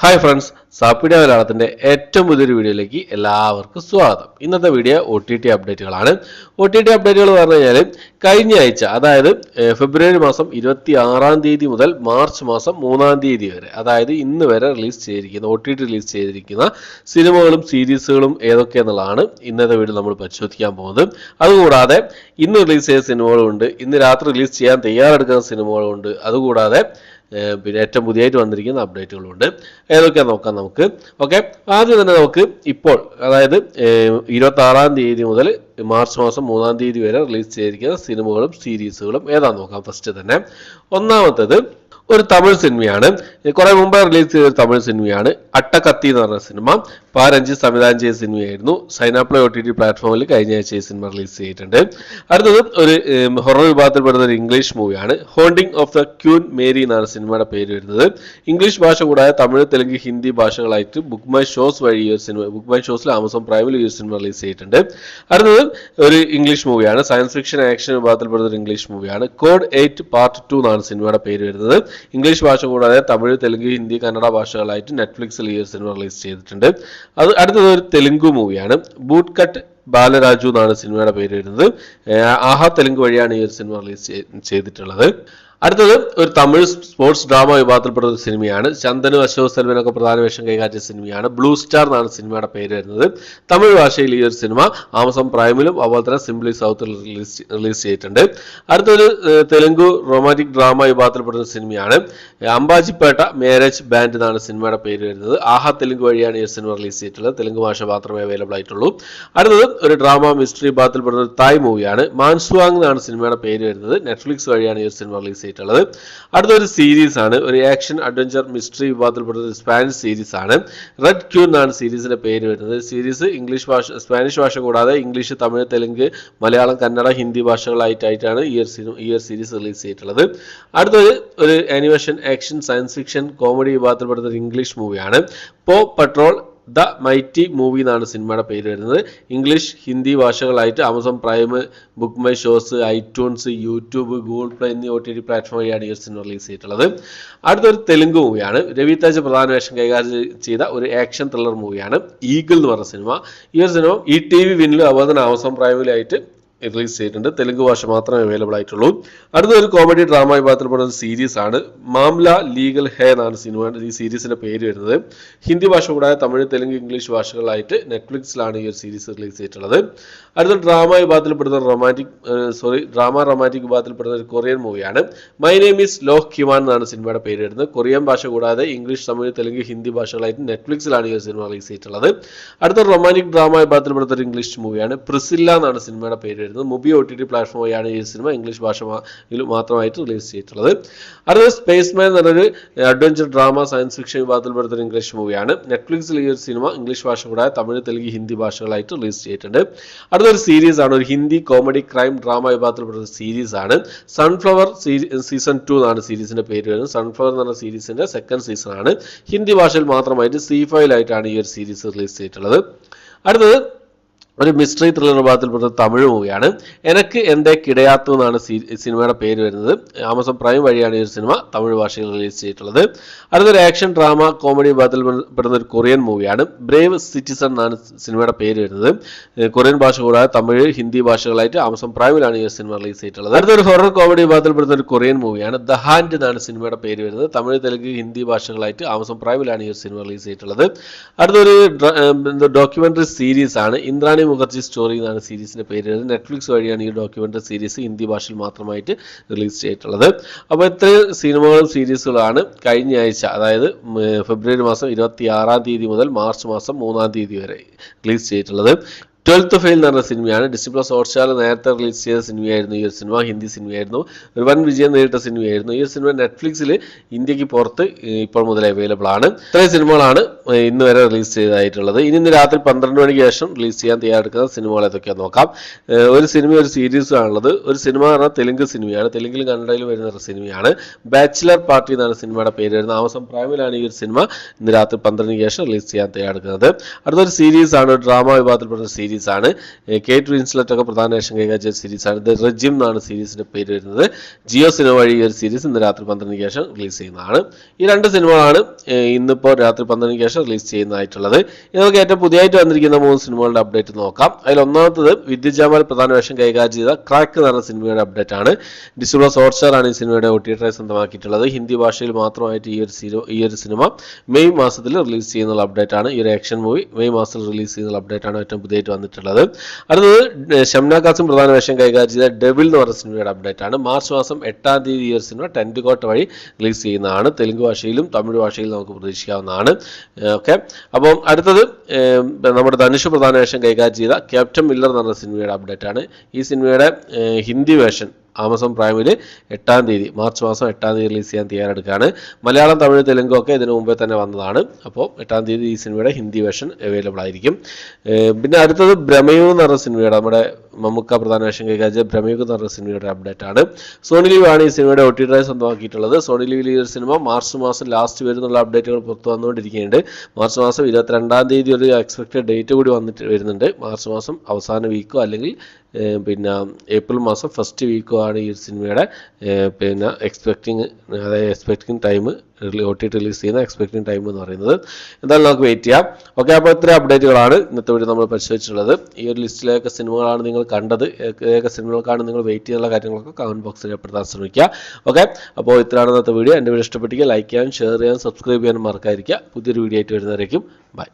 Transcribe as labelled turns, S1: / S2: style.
S1: Hi friends, സാപ്പിഡിയ മലയാളത്തിന്റെ ഏറ്റവും പുതിയൊരു വീഡിയോയിലേക്ക് എല്ലാവർക്കും സ്വാഗതം. ഇന്നത്തെ വീഡിയോ OTT അപ്ഡേറ്റുകളാണ്. OTT അപ്ഡേറ്റുകൾ പറഞ്ഞു കഴിഞ്ഞാൽ കഴിഞ്ഞ ആഴ്ച, അതായത് ഫെബ്രുവരി മാസം 26-ാം തീയതി മുതൽ മാർച്ച് മാസം 3-ാം തീയതി വരെ, അതായത് ഇന്ന് വരെ റിലീസ് ചെയ്തിരിക്കുന്ന OTT റിലീസ് ചെയ്തിരിക്കുന്ന സിനിമകളും സീരീസുകളും ഏതൊക്കെയെന്നുള്ളതാണ് ഇന്നത്തെ വീഡിയോ നമ്മൾ പരിശോധിക്കാൻ പോകുന്നത്. അതുകൂടാതെ ഇന്ന് റിലീസ് ചെയ്ത സിനിമകളുണ്ട്, ഇന്ന് രാത്രി റിലീസ് ചെയ്യാൻ തയ്യാറെടുക്കുന്ന സിനിമകളുണ്ട്, അതുകൂടാതെ പിന്നെ ഏറ്റവും പുതിയതായിട്ട് വന്നിരിക്കുന്ന അപ്ഡേറ്റുകളുണ്ട്. ഏതൊക്കെയാ നോക്കാം നമുക്ക്. ഓക്കെ, ആദ്യം തന്നെ നമുക്ക് ഇപ്പോൾ, അതായത് 26-ാം തീയതി മുതൽ മാർച്ച് മാസം 3-ാം തീയതി വരെ റിലീസ് ചെയ്തിരിക്കുന്ന സിനിമകളും സീരീസുകളും ഏതാന്ന് നോക്കാം. ഫസ്റ്റ് തന്നെ ഒന്നാമത്തേത് ഒരു തമിഴ് സിനിമയാണ്. കുറെ മുമ്പ് റിലീസ് ചെയ്ത ഒരു തമിഴ് സിനിമയാണ് അട്ടക്കത്തി എന്ന് പറഞ്ഞ സിനിമ. രഞ്ജിത്ത് സംവിധാനം ചെയ്ത സിനിമയായിരുന്നു. സൈനാപ്ലേ OTT പ്ലാറ്റ്ഫോമിൽ കഴിഞ്ഞ ആഴ്ച ഈ സിനിമ റിലീസ് ചെയ്തിട്ടുണ്ട്. അടുത്തത് ഒരു ഹൊറർ വിഭാഗത്തിൽപ്പെടുന്ന ഒരു ഇംഗ്ലീഷ് മൂവിയാണ്. Haunting of the Queen Mary എന്നാണ് സിനിമയുടെ പേര് വരുന്നത്. ഇംഗ്ലീഷ് ഭാഷ കൂടാതെ തമിഴ്, തെലുങ്ക്, ഹിന്ദി ഭാഷകളായിട്ട് ബുക്ക് മൈ ഷോസ് വഴി ഈ ഒരു സിനിമ, ബുക്ക് മൈ ഷോസിൽ ആമസോൺ പ്രൈമിൽ ഈ ഒരു സിനിമ റിലീസ് ചെയ്തിട്ടുണ്ട്. അടുത്തത് ഒരു ഇംഗ്ലീഷ് മൂവിയാണ്. സയൻസ് ഫിക്ഷൻ ആക്ഷൻ വിഭാഗത്തിൽപ്പെടുന്ന ഒരു ഇംഗ്ലീഷ് മൂവിയാണ്. കോഡ് 8 പാർട്ട് 2 എന്നാണ് സിനിമയുടെ പേര് വരുന്നത്. ഇംഗ്ലീഷ് ഭാഷ കൂടാതെ തമിഴ്, തെലുങ്ക്, ഹിന്ദി, കന്നഡ ഭാഷകളായിട്ട് നെറ്റ്ഫ്ലിക്സിൽ ഈ ഒരു സിനിമ റിലീസ് ചെയ്തിട്ടുണ്ട്. അടുത്തത് ഒരു തെലുങ്ക് മൂവിയാണ്. ബൂട്ട് കട്ട് ബാലരാജു എന്നാണ് സിനിമയുടെ പേര് വരുന്നത്. ആഹാ തെലുങ്ക് വഴിയാണ് ഈ ഒരു സിനിമ റിലീസ് ചെയ്തിട്ടുള്ളത്. അടുത്തത് ഒരു തമിഴ് സ്പോർട്സ് ഡ്രാമ വിഭാഗത്തിൽപ്പെട്ട ഒരു സിനിമയാണ്. ചന്ദനു, അശോക് സെൽവനൊക്കെ പ്രധാന വേഷം കൈകാട്ടിയ സിനിമയാണ്. ബ്ലൂ സ്റ്റാർ എന്നാണ് സിനിമയുടെ പേര് വരുന്നത്. തമിഴ് ഭാഷയിൽ ഈ ഒരു സിനിമ ആമസോൺ പ്രൈമിലും അതുപോലെ തന്നെ സിംപ്ലി സൗത്തിൽ റിലീസ് ചെയ്തിട്ടുണ്ട്. അടുത്തൊരു തെലുങ്ക് റൊമാൻറ്റിക് ഡ്രാമ വിഭാഗത്തിൽപ്പെടുന്ന സിനിമയാണ്. അംബാജിപ്പേട്ട മാരേജ് ബാൻഡ് എന്നാണ് സിനിമയുടെ പേര് വരുന്നത്. ആഹാ തെലുങ്ക് വഴിയാണ് ഈ സിനിമ റിലീസ് ചെയ്തിട്ടുള്ളത്. തെലുങ്ക് ഭാഷ മാത്രമേ അവൈലബിൾ ആയിട്ടുള്ളൂ. അടുത്തത് ഒരു ഡ്രാമ മിസ്റ്ററി വിഭാഗത്തിൽപ്പെടുന്ന ഒരു തായ് മൂവിയാണ്. മാൻസ്വാങ് എന്നാണ് സിനിമയുടെ പേര് വരുന്നത്. നെറ്റ്ഫ്ലിക്സ് വഴിയാണ് ഈ സിനിമ റിലീസ് ചെയ്തിട്ടുള്ളത്. അടുത്തൊരു സീരീസ് ആണ്. ഒരു ആക്ഷൻ അഡ്വഞ്ചർ മിസ്റ്ററി വിഭാഗത്തിൽപ്പെടുന്ന ഒരു സ്പാനിഷ് സീരീസ് ആണ്. റെഡ് ക്യൂൻ എന്നാണ് സീരീസിന്റെ പേര് വരുന്നത്. സീരീസ് ഇംഗ്ലീഷ് ഭാഷ, സ്പാനിഷ് ഭാഷ കൂടാതെ ഇംഗ്ലീഷ്, തമിഴ്, തെലുങ്ക്, മലയാളം, കന്നഡ, ഹിന്ദി ഭാഷകളായിട്ടാണ് ഈ ഒരു സീരീസ് റിലീസ് ചെയ്തിട്ടുള്ളത്. അടുത്തൊരു ഒരു animation action science fiction comedy വിഭാഗത്തിൽപ്പെടുന്ന ഒരു ഇംഗ്ലീഷ് മൂവിയാണ്. പോ പട്രോൾ ദ മൈറ്റി മൂവി എന്നാണ് സിനിമയുടെ പേര് വരുന്നത്. ഇംഗ്ലീഷ്, ഹിന്ദി ഭാഷകളായിട്ട് Amazon Prime, Book My Shows, iTunes, YouTube, Google Play എന്നീ OTT പ്ലാറ്റ്ഫോം വഴിയാണ് ഈ സിനിമ റിലീസ് ചെയ്തിട്ടുള്ളത്. അടുത്തൊരു തെലുങ്ക് മൂവിയാണ്. രവി തേജ പ്രധാന വേഷം കൈകാര്യം ചെയ്ത ഒരു ആക്ഷൻ ത്രില്ലർ മൂവിയാണ് ഈഗിൾ എന്ന് പറഞ്ഞ സിനിമ. ഈ ഒരു സിനിമ ETV വിനിലും അതുപോലെ തന്നെ ആമസോൺ പ്രൈമിലായിട്ട് റിലീസ് ചെയ്തിട്ടുണ്ട്. തെലുങ്ക് ഭാഷ മാത്രമേ അവൈലബിൾ ആയിട്ടുള്ളൂ. അടുത്തൊരു കോമഡി ഡ്രാമ വിഭാഗത്തിൽപ്പെടുന്ന സീരീസ് ആണ്. മാംല ലീഗൽ ഹേ എന്നാണ് ഈ സീരീസിന്റെ പേര് വരുന്നത്. ഹിന്ദി ഭാഷ കൂടാതെ തമിഴ്, തെലുങ്ക്, ഇംഗ്ലീഷ് ഭാഷകളായിട്ട് നെറ്റ്ഫ്ലിക്സിലാണ് ഈ ഒരു സീരീസ് റിലീസ് ചെയ്തിട്ടുള്ളത്. അടുത്ത ഡ്രാമ വിഭാഗത്തിൽപ്പെടുന്ന റൊമാൻറ്റിക് വിഭാഗത്തിൽപ്പെടുന്ന ഒരു കൊറിയൻ മൂവിയാണ്. മൈ നെയിം ഈസ് ലോഹ് കിവാൻ എന്നാണ് സിനിമയുടെ പേര് വരുന്നത്. കൊറിയൻ ഭാഷ കൂടാതെ ഇംഗ്ലീഷ്, തമിഴ്, തെലുങ്ക്, ഹിന്ദി ഭാഷകളായിട്ട് നെറ്റ്ഫ്ലിക്സിലാണ് ഈ ഒരു സിനിമ റിലീസ് ചെയ്തിട്ടുള്ളത്. അടുത്ത റൊമാൻറ്റിക് ഡ്രാമ വിഭാഗത്തിൽപ്പെടുന്ന ഒരു ഇംഗ്ലീഷ് മൂവിയാണ്. പ്രിസില്ല എന്നാണ് സിനിമയുടെ പേര് വരുന്നത്. മുബി OTT പ്ലാറ്റ്ഫോം വഴിയാണ് ഈ സിനിമ ഇംഗ്ലീഷ് ഭാഷയിൽ മാത്രമായിട്ട് റിലീസ് ചെയ്തിട്ടുള്ളത്. അടുത്തത് സ്പേസ്മാൻ എന്നൊരു അഡ്വഞ്ചർ ഡ്രാമ സയൻസ് ഫിക്ഷൻ വിഭാഗത്തിൽപ്പെടുന്ന ഇംഗ്ലീഷ് മൂവിയാണ്. നെറ്റ്ഫ്ലിക്സിൽ ഈ ഒരു സിനിമ ഇംഗ്ലീഷ് ഭാഷ കൂടാതെ തമിഴ്, തെലുങ്ക്, ഹിന്ദി ഭാഷകളായിട്ട് റിലീസ് ചെയ്തിട്ടുണ്ട്. അടുത്തൊരു സീരീസ് ആണ്. ഒരു ഹിന്ദി കോമഡി ക്രൈം ഡ്രാമ വിഭാഗത്തിൽപ്പെടുന്ന സീരീസ് ആണ്. സൺഫ്ലവർ സീസൺ 2 എന്നാണ് സീരീസിന്റെ പേര് വരുന്നത്. സൺഫ്ലവർ എന്ന് പറഞ്ഞ സീരീസിന്റെ സെക്കൻഡ് സീസൺ ആണ്. ഹിന്ദി ഭാഷയിൽ മാത്രമായിട്ട് C5 ആയിട്ടാണ് ഈ ഒരു സീരീസ് റിലീസ് ചെയ്തിട്ടുള്ളത്. അടുത്തത് ഒരു മിസ്റ്ററി ത്രില്ലർ വിഭാഗത്തിൽപ്പെടുന്ന തമിഴ് മൂവിയാണ്. എനക്ക് എന്റെ കിടയാത്തു എന്നാണ് സിനിമയുടെ പേര് വരുന്നത്. ആമസോൺ പ്രൈം വഴിയാണ് ഈ ഒരു സിനിമ തമിഴ് ഭാഷയിൽ റിലീസ് ചെയ്തിട്ടുള്ളത്. അടുത്തൊരു ആക്ഷൻ ഡ്രാമ കോമഡി വിഭാഗത്തിൽപ്പെടുന്ന ഒരു കൊറിയൻ മൂവിയാണ്. ബ്രേവ് സിറ്റിസൺ എന്നാണ് സിനിമയുടെ പേര് വരുന്നത്. കൊറിയൻ ഭാഷ കൂടാതെ തമിഴ്, ഹിന്ദി ഭാഷകളായിട്ട് ആമസോൺ പ്രൈമിലാണ് ഈ സിനിമ റിലീസ് ചെയ്തിട്ടുള്ളത്. അടുത്തൊരു ഹൊറർ കോമഡി വിഭാഗത്തിൽപ്പെടുന്ന ഒരു കൊറിയൻ മൂവിയാണ്. ദ ഹാൻഡ് എന്നാണ് സിനിമയുടെ പേര് വരുന്നത്. തമിഴ്, തെലുങ്ക്, ഹിന്ദി ഭാഷകളായിട്ട് ആമസോൺ പ്രൈമിലാണ് ഈ സിനിമ റിലീസ് ചെയ്തിട്ടുള്ളത്. അടുത്തൊരു ഡോക്യുമെന്ററി സീരീസ് ആണ്. ഇന്ദ്രാണി മുഖർജി സ്റ്റോറി എന്നാണ് സീരീസിന്റെ പേര്. നെറ്റ്ഫ്ലിക്സ് വഴിയാണ് ഈ ഡോക്യുമെന്ററി സീരീസ് ഹിന്ദി ഭാഷയിൽ മാത്രമായിട്ട് റിലീസ് ചെയ്തിട്ടുള്ളത്. അപ്പോൾ ഇത്രയും സിനിമകളും സീരീസുകളാണ് കഴിഞ്ഞ ആഴ്ച, അതായത് ഫെബ്രുവരി മാസം 26-ാം തീയതി മുതൽ മാർച്ച് മാസം 3-ാം തീയതി വരെ റിലീസ് ചെയ്തിട്ടുള്ളത്. 12th ഫെയിൽ എന്ന് പറഞ്ഞ സിനിമയാണ്. ഡിസ്നി+ ഹോട്ട്സ്റ്റാറിൽ നേരത്തെ റിലീസ് ചെയ്ത സിനിമയായിരുന്നു ഈ ഒരു സിനിമ. ഹിന്ദി സിനിമയായിരുന്നു. ഒരു വൻ വിജയം നേരിട്ട സിനിമയായിരുന്നു. ഈ സിനിമ നെറ്റ്ഫ്ലിക്സിൽ ഇന്ത്യക്ക് പുറത്ത് ഇപ്പോൾ മുതൽ അവൈലബിൾ ആണ്. ഇത്രയും സിനിമകളാണ് ഇന്ന് വരെ റിലീസ് ചെയ്തതായിട്ടുള്ളത്. ഇന്ന് രാത്രി 12 മണിക്ക് ശേഷം റിലീസ് ചെയ്യാൻ തയ്യാറെടുക്കുന്ന സിനിമകൾ ഏതൊക്കെയാണെന്ന് നോക്കാം. ഒരു സിനിമ, ഒരു സീരീസും ആണുള്ളത്. ഒരു സിനിമ പറഞ്ഞാൽ തെലുങ്ക് സിനിമയാണ്. തെലുങ്കിലും കന്നഡയിലും വരുന്ന സിനിമയാണ്. ബാച്ചിലർ പാർട്ടി എന്നാണ് സിനിമയുടെ പേര് വരുന്നത്. ആമസോൺ പ്രൈമിലാണ് ഈ ഒരു സിനിമ ഇന്ന് രാത്രി 12 മണിക്ക് ശേഷം റിലീസ് ചെയ്യാൻ തയ്യാറെടുക്കുന്നത്. അടുത്തൊരു സീരീസ് ആണ്. ഡ്രാമ വിഭാഗത്തിൽപ്പെടുന്ന സീരീസ് സീരീസാണ്. കേറ്റ് വിൻസ്ലെറ്റ് ഒക്കെ പ്രധാന വേഷം കൈകാര്യം ചെയ്ത സീരീസാണ്. ദ റെജിം എന്നാണ് സീരീസിന്റെ പേര് വരുന്നത്. ജിയോ സിനിമ വഴി ഈ ഒരു സീരീസ് ഇന്ന് രാത്രി 12 ശേഷം റിലീസ് ചെയ്യുന്നതാണ്. ഈ 2 സിനിമകളാണ് ഇന്നിപ്പോൾ രാത്രി 12 ശേഷം റിലീസ് ചെയ്യുന്നതായിട്ടുള്ളത്. ഇനി നമുക്ക് ഏറ്റവും പുതിയതായിട്ട് വന്നിരിക്കുന്ന 3 സിനിമകളുടെ അപ്ഡേറ്റ് നോക്കാം. അതിൽ ഒന്നാമത്തത് വിദ്യുത് ജാമാൽ പ്രധാന വേഷം കൈകാര്യം ചെയ്ത ക്രാക്ക് എന്ന് പറഞ്ഞ സിനിമയുടെ അപ്ഡേറ്റ് ആണ്. ഡിസ്നി പ്ലസ് ഹോട്ട്സ്റ്റാർ ആണ് ഈ സിനിമയുടെ OTT സ്വന്തമാക്കിയിട്ടുള്ളത്. ഹിന്ദി ഭാഷയിൽ മാത്രമായിട്ട് ഈ ഒരു സിനിമ മെയ് മാസത്തിൽ റിലീസ് ചെയ്യുന്ന അപ്ഡേറ്റ് ആണ്. ഈ ഒരു ആക്ഷൻ മൂവി മെയ് മാസത്തിൽ റിലീസ് ചെയ്യുന്ന അപ്ഡേറ്റ് ആണ് ഏറ്റവും പുതിയതായിട്ട് വന്നിട്ടുള്ളത്. അടുത്തത് ഷംന കാസിം പ്രധാന വേഷം കൈകാര്യം ചെയ്ത ഡെവിൾ എന്ന് പറഞ്ഞ സിനിമയുടെ അപ്ഡേറ്റ് ആണ്. മാർച്ച് മാസം 8-ാം തീയതി ഈ ഒരു സിനിമ ടെൻറ്റ്കോട്ട് വഴി റിലീസ് ചെയ്യുന്നതാണ്. തെലുങ്ക് ഭാഷയിലും തമിഴ് ഭാഷയിലും നമുക്ക് പ്രതീക്ഷിക്കാവുന്നതാണ്. ഓക്കെ, അപ്പം അടുത്തത് നമ്മുടെ ധനുഷ് പ്രധാന വേഷം കൈകാര്യം ചെയ്ത ക്യാപ്റ്റൻ മില്ലർ എന്ന് പറഞ്ഞ സിനിമയുടെ അപ്ഡേറ്റ് ആണ്. ഈ സിനിമയുടെ ഹിന്ദി വേർഷൻ ആമസോൺ പ്രൈമിൽ 8-ാം തീയതി മാർച്ച് മാസം 8-ാം തീയതി റിലീസ് ചെയ്യാൻ തയ്യാറെടുക്കുകയാണ്. മലയാളം, തമിഴ്, തെലുങ്കും ഒക്കെ ഇതിനു മുമ്പേ തന്നെ വന്നതാണ്. അപ്പോൾ 8-ാം തീയതി ഈ സിനിമയുടെ ഹിന്ദി വേർഷൻ അവൈലബിൾ ആയിരിക്കും. പിന്നെ അടുത്തത് ഭ്രമയുഗ് എന്ന് പറഞ്ഞ സിനിമയുടെ നമ്മുടെ മമ്മൂക്ക പ്രധാന വേഷം കൈകാര്യം ഭ്രമയുഗ് എന്ന് പറഞ്ഞ സിനിമയുടെ അപ്ഡേറ്റ് ആണ്. സോണി ലീവ് ആണ് ഈ സിനിമയുടെ OTT സ്വന്തമാക്കിയിട്ടുള്ളത്. സോണി ലീവിൽ ഈ ഒരു സിനിമ മാർച്ച് മാസം ലാസ്റ്റ് വരുന്നുള്ള അപ്ഡേറ്റുകൾ പുറത്തു വന്നുകൊണ്ടിരിക്കുന്നുണ്ട്. മാർച്ച് മാസം 22-ാം തീയതി ഒരു എക്സ്പെക്റ്റഡ് ഡേറ്റ് കൂടി വരുന്നുണ്ട്. മാർച്ച് മാസം അവസാന വീക്കോ അല്ലെങ്കിൽ പിന്നെ ഏപ്രിൽ മാസം ഫസ്റ്റ് വീക്കോ ആണ് ഈ സിനിമയുടെ പിന്നെ എക്സ്പെക്ടിങ് ടൈം OTT റിലീസ് ചെയ്യുന്ന എക്സ്പെക്ടിങ് ടൈം എന്ന് പറയുന്നത്. എന്തായാലും നമുക്ക് വെയിറ്റ് ചെയ്യാം. ഓക്കെ, അപ്പോൾ ഇത്രയും അപ്ഡേറ്റുകളാണ് ഇന്നത്തെ വീഡിയോ നമ്മൾ പരിശോധിച്ചിട്ടുള്ളത്. ഈ ഒരു ലിസ്റ്റിലേക്ക് സിനിമകളാണ് നിങ്ങൾ കണ്ടത്. ഏതൊക്കെ സിനിമകൾക്കാണ് നിങ്ങൾ വെയിറ്റ് ചെയ്യുന്ന കാര്യങ്ങളൊക്കെ കമന്റ് ബോക്സിൽ രേഖപ്പെടുത്താൻ ശ്രമിക്കുക. ഓക്കെ, അപ്പോൾ ഇത്രയാണ് ഇന്നത്തെ വീഡിയോ. എൻ്റെ വീഡിയോ ഇഷ്ടപ്പെട്ടെങ്കിൽ ലൈക്ക് ചെയ്യാനും ഷെയർ ചെയ്യാനും സബ്സ്ക്രൈബ് ചെയ്യാനും മറക്കാതിരിക്കുക. പുതിയൊരു വീഡിയോ ആയിട്ട് വരുന്നവരേക്കും ബൈ.